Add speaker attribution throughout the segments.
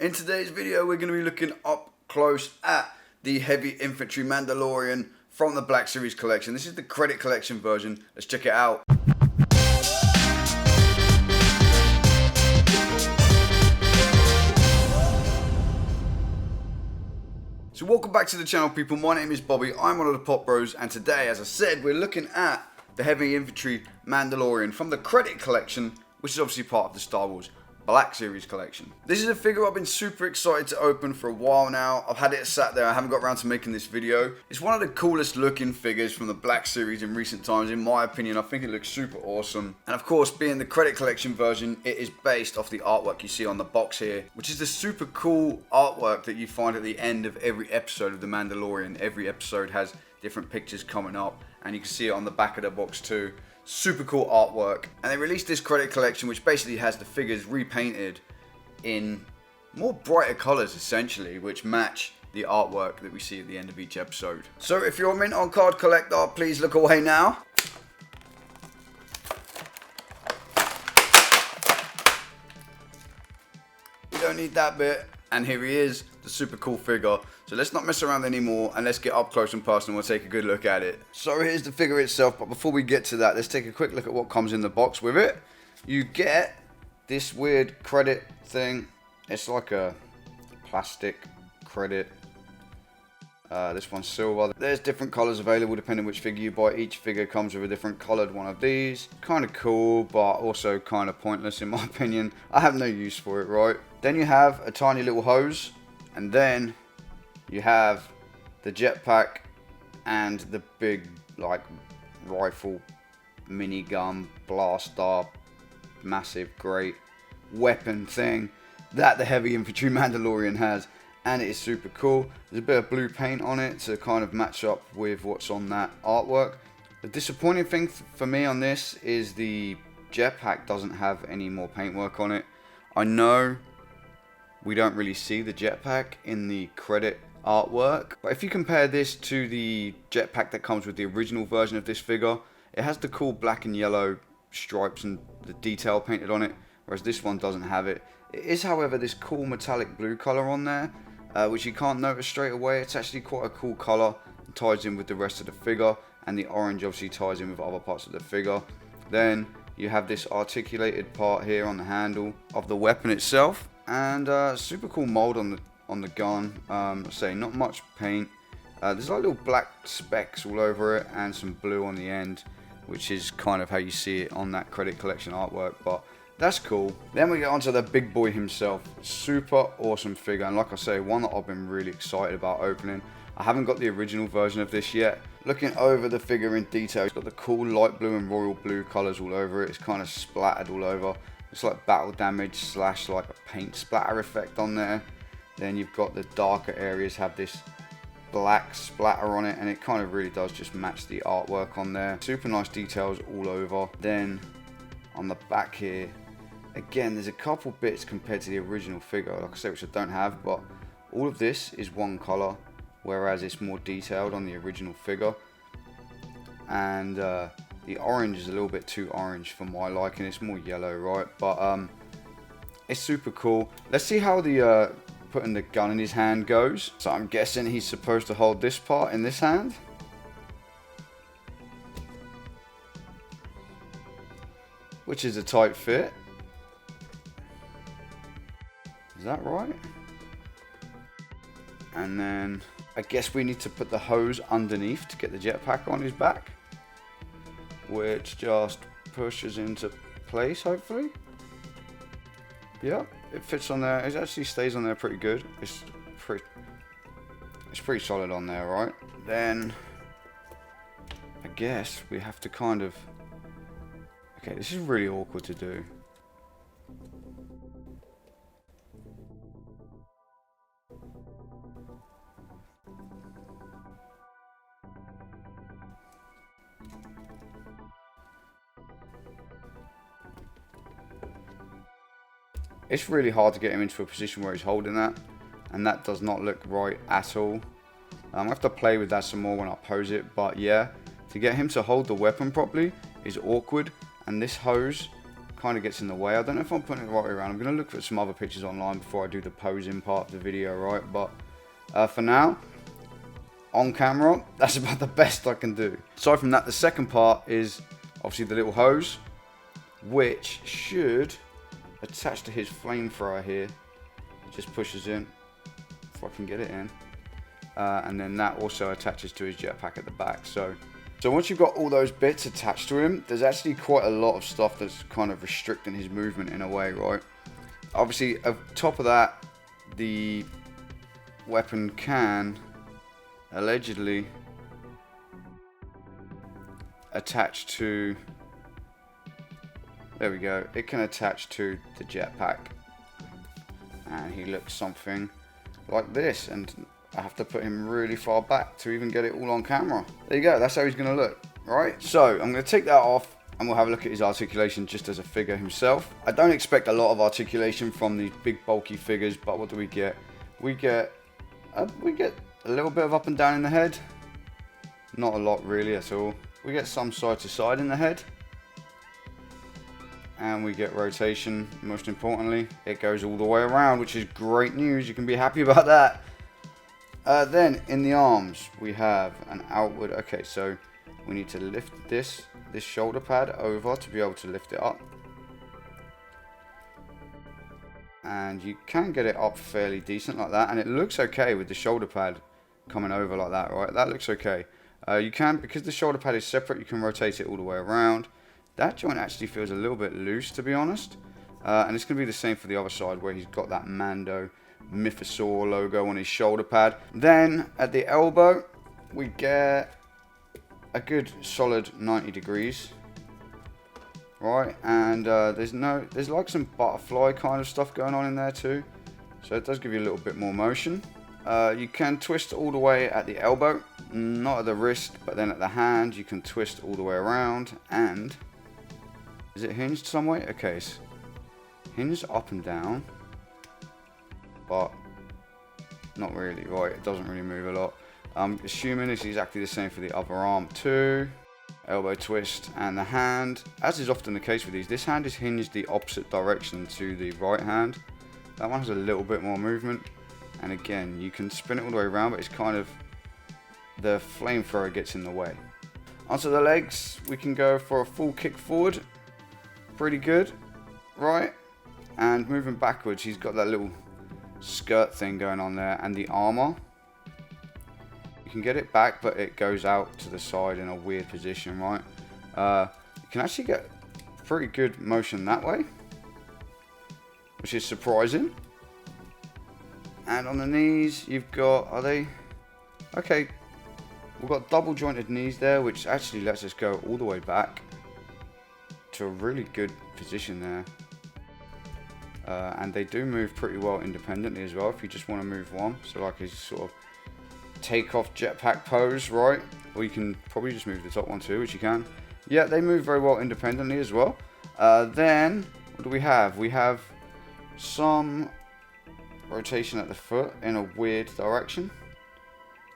Speaker 1: In today's video, we're going to be looking up close at the Heavy Infantry Mandalorian from the Black Series collection. This is the credit collection version. Let's check it out. So welcome back to the channel, people. My name is Bobby. I'm one of the Pop Bros, and today, as I said, we're looking at the Heavy Infantry Mandalorian from the credit collection, which is obviously part of the Star Wars Black Series collection. This is a figure I've been super excited to open for a while now. I've had it sat there. I haven't got around to making this video. It's one of the coolest looking figures from the Black Series in recent times, in my opinion. I think it looks super awesome. And of course, being the credit collection version, it is based off the artwork you see on the box here, which is the super cool artwork that you find at the end of every episode of The Mandalorian. Every episode has different pictures coming up, and you can see it on the back of the box too. Super cool artwork. And they released this credit collection, which basically has the figures repainted in more brighter colors, essentially, which match the artwork that we see at the end of each episode. So if you're a mint on card collector, please look away now. You don't need that bit. And here he is, the super cool figure. So let's not mess around anymore and let's get up close and personal. We'll take a good look at it. So here's the figure itself, but before we get to that, let's take a quick look at what comes in the box with it. You get this weird credit thing. It's like a plastic credit. This one's silver. There's different colors available depending which figure you buy. Each figure comes with a different colored one of these. Kind of cool, but also kind of pointless in my opinion. I have no use for it, right? Then you have a tiny little hose, and then you have the jetpack and the big like rifle, minigun, blaster, massive great weapon thing that the Heavy Infantry Mandalorian has. And it is super cool. There's a bit of blue paint on it to kind of match up with what's on that artwork. The disappointing thing for me on this is the jetpack doesn't have any more paintwork on it. I know we don't really see the jetpack in the credit artwork, but if you compare this to the jetpack that comes with the original version of this figure, it has the cool black and yellow stripes and the detail painted on it, whereas this one doesn't have it. It is, however, this cool metallic blue color on there, which you can't notice straight away. It's actually quite a cool color. It ties in with the rest of the figure, and the orange obviously ties in with other parts of the figure. Then you have this articulated part here on the handle of the weapon itself, and super cool mold on the gun. Say not much paint. There's like little black specks all over it and some blue on the end, which is kind of how you see it on that credit collection artwork, but that's cool. Then we get onto the big boy himself. Super awesome figure, and like I say, one that I've been really excited about opening. I haven't got the original version of this yet. Looking over the figure in detail, it's got the cool light blue and royal blue colors all over it. It's kind of splattered all over. It's like battle damage slash like a paint splatter effect on there. Then you've got the darker areas have this black splatter on it, and it kind of really does just match the artwork on there. Super nice details all over. Then on the back here, again, there's a couple bits compared to the original figure, like I said, which I don't have, but all of this is one color, whereas it's more detailed on the original figure. And the orange is a little bit too orange for my liking. It's more yellow, right? But it's super cool. Let's see how the putting the gun in his hand goes. So I'm guessing he's supposed to hold this part in this hand. Which is a tight fit. Is that right? And then I guess we need to put the hose underneath to get the jetpack on his back, which just pushes into place, hopefully. Yeah, it fits on there. It actually stays on there pretty good. It's pretty solid on there, right? Then I guess we have to kind of... Okay, this is really awkward to do. It's really hard to get him into a position where he's holding that, and that does not look right at all. I have to play with that some more when I pose it, but yeah, to get him to hold the weapon properly is awkward, and this hose kind of gets in the way. I don't know if I'm putting it the right way around. I'm going to look for some other pictures online before I do the posing part of the video, right? But for now, on camera, that's about the best I can do. Aside from that, the second part is obviously the little hose, which should attach to his flamethrower here. It just pushes in, if I can get it in. And then that also attaches to his jetpack at the back. So once you've got all those bits attached to him, there's actually quite a lot of stuff that's kind of restricting his movement in a way, right? Obviously, on top of that, the weapon can allegedly attach to, there we go, it can attach to the jetpack, and he looks something like this, and I have to put him really far back to even get it all on camera. There you go, that's how he's going to look, right? So I'm going to take that off and we'll have a look at his articulation just as a figure himself. I don't expect a lot of articulation from these big bulky figures, but what do we get? We get a little bit of up and down in the head. Not a lot really at all. We get some side to side in the head. And we get rotation, most importantly. It goes all the way around, which is great news. You can be happy about that. Then in the arms, we have an outward. Okay, so we need to lift this shoulder pad over to be able to lift it up. And you can get it up fairly decent like that, and it looks okay with the shoulder pad coming over like that, right? That looks okay. You can, because the shoulder pad is separate, you can rotate it all the way around. That joint actually feels a little bit loose, to be honest. And it's going to be the same for the other side, where he's got that Mando Mythosaur logo on his shoulder pad. Then at the elbow, we get a good solid 90 degrees. Right, and there's like some butterfly kind of stuff going on in there too, so it does give you a little bit more motion. You can twist all the way at the elbow, not at the wrist, but then at the hand you can twist all the way around. And is it hinged some way? Okay, it's hinged up and down, but not really. Right, it doesn't really move a lot. I'm assuming it's exactly the same for the other arm too. Elbow twist, and the hand, as is often the case with these, this hand is hinged the opposite direction to the right hand. That one has a little bit more movement, and again you can spin it all the way around, but it's kind of, the flamethrower gets in the way. Onto the legs, we can go for a full kick forward, pretty good, right? And moving backwards, he's got that little skirt thing going on there, and the armor, you can get it back, but it goes out to the side in a weird position, right? You can actually get pretty good motion that way, which is surprising. And on the knees, you've got, are they? Okay, we've got double jointed knees there, which actually lets us go all the way back to a really good position there. And they do move pretty well independently as well, if you just want to move one. So like a sort of take-off jetpack pose, right? Or you can probably just move the top one too, which you can. Yeah, they move very well independently as well. Then, what do we have? We have some rotation at the foot in a weird direction.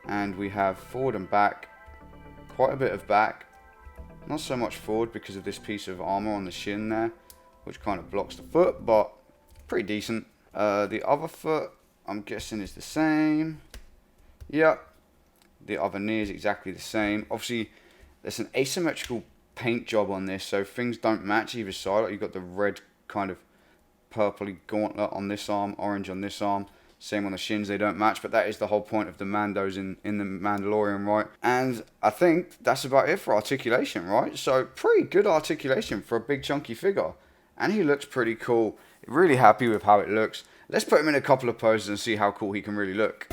Speaker 1: And we have forward and back. Quite a bit of back. Not so much forward because of this piece of armor on the shin there, which kind of blocks the foot, but pretty decent. The other foot, I'm guessing, is the same. Yep, the other knee is exactly the same. Obviously, there's an asymmetrical paint job on this, so things don't match either side. Like you've got the red kind of purpley gauntlet on this arm, orange on this arm. Same on the shins, they don't match, but that is the whole point of the Mandos in the Mandalorian, right? And I think that's about it for articulation, right? So pretty good articulation for a big chunky figure. And he looks pretty cool. Really happy with how it looks. Let's put him in a couple of poses and see how cool he can really look.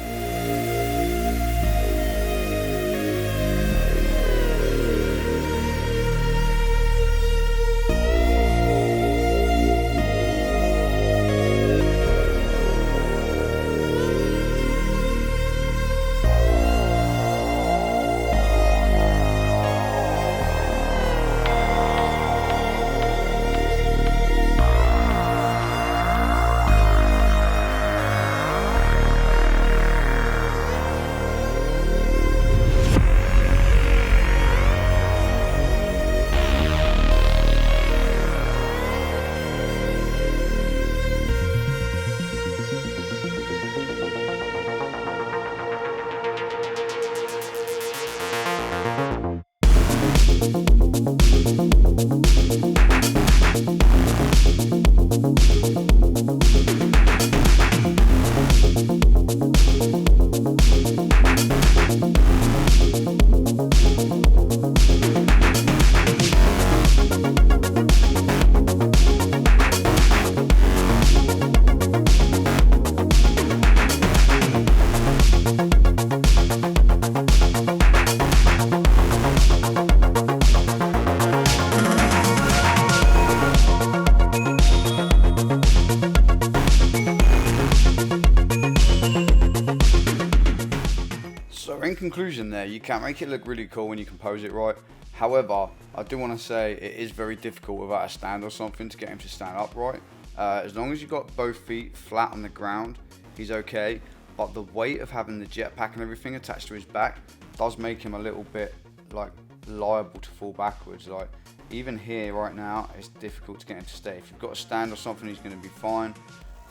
Speaker 1: in conclusion there, you can make it look really cool when you compose it right. However, I do want to say it is very difficult without a stand or something to get him to stand upright. As long as you've got both feet flat on the ground, he's okay. But the weight of having the jetpack and everything attached to his back does make him a little bit like liable to fall backwards. Like even here right now, it's difficult to get him to stay. If you've got a stand or something, he's going to be fine.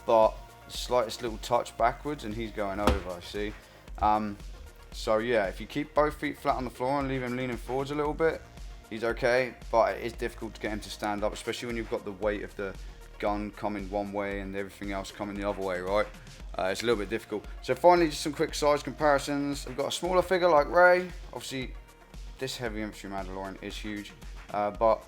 Speaker 1: But the slightest little touch backwards and he's going over, see? So yeah, if you keep both feet flat on the floor and leave him leaning forwards a little bit, he's okay. But it is difficult to get him to stand up, especially when you've got the weight of the gun coming one way and everything else coming the other way, right? It's a little bit difficult. So finally, just some quick size comparisons. We've got a smaller figure like Rey. Obviously, this Heavy Infantry Mandalorian is huge, but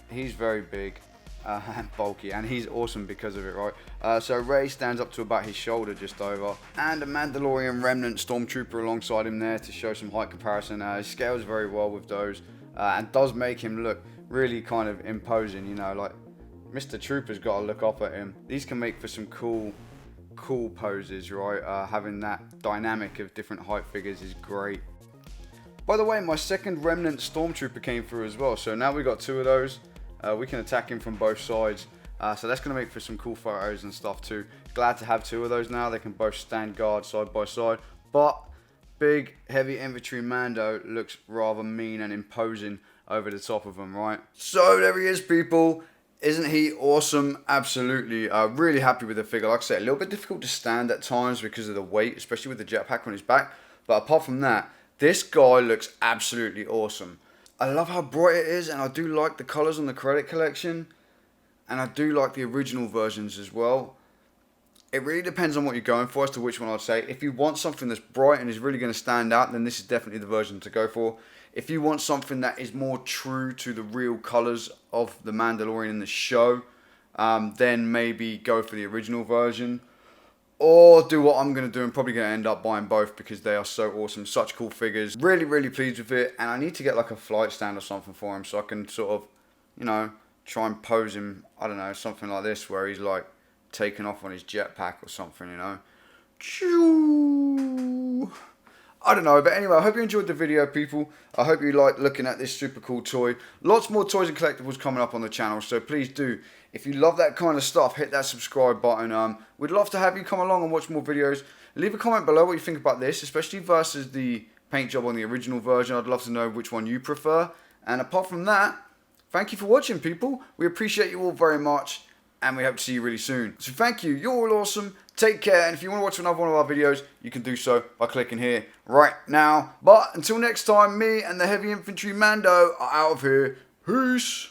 Speaker 1: he's very big and bulky, and he's awesome because of it, right? So Rey stands up to about his shoulder, just over, and a Mandalorian Remnant Stormtrooper alongside him there to show some height comparison. He scales very well with those, and does make him look really kind of imposing, you know, like Mr. Trooper's got to look up at him. These can make for some cool poses, right? Having that dynamic of different height figures is great. By the way, my second Remnant Stormtrooper came through as well, so now we got two of those. We can attack him from both sides, so that's going to make for some cool photos and stuff too. Glad to have two of those now. They can both stand guard side by side, but big Heavy Infantry Mando looks rather mean and imposing over the top of them, right? So there he is, people. Isn't he awesome? Absolutely. Really happy with the figure. Like I said, a little bit difficult to stand at times because of the weight, especially with the jetpack on his back. But apart from that, this guy looks absolutely awesome. I love how bright it is, and I do like the colours on the credit collection. And I do like the original versions as well. It really depends on what you're going for as to which one I'd say. If you want something that's bright and is really going to stand out, then this is definitely the version to go for. If you want something that is more true to the real colours of the Mandalorian in the show, then maybe go for the original version. Or do what I'm going to do and probably going to end up buying both because they are so awesome. Such cool figures. Really, really pleased with it. And I need to get like a flight stand or something for him so I can sort of, you know, try and pose him, I don't know, something like this where he's like taking off on his jetpack or something, you know. Choo! I don't know, but anyway, I hope you enjoyed the video, people. I hope you liked looking at this super cool toy. Lots more toys and collectibles coming up on the channel, so please do. If you love that kind of stuff, hit that subscribe button. We'd love to have you come along and watch more videos. Leave a comment below what you think about this, especially versus the paint job on the original version. I'd love to know which one you prefer. And apart from that, thank you for watching, people. We appreciate you all very much, and we hope to see you really soon. So thank you. You're all awesome. Take care, and if you want to watch another one of our videos, you can do so by clicking here right now. But until next time, me and the Heavy Infantry Mando are out of here. Peace.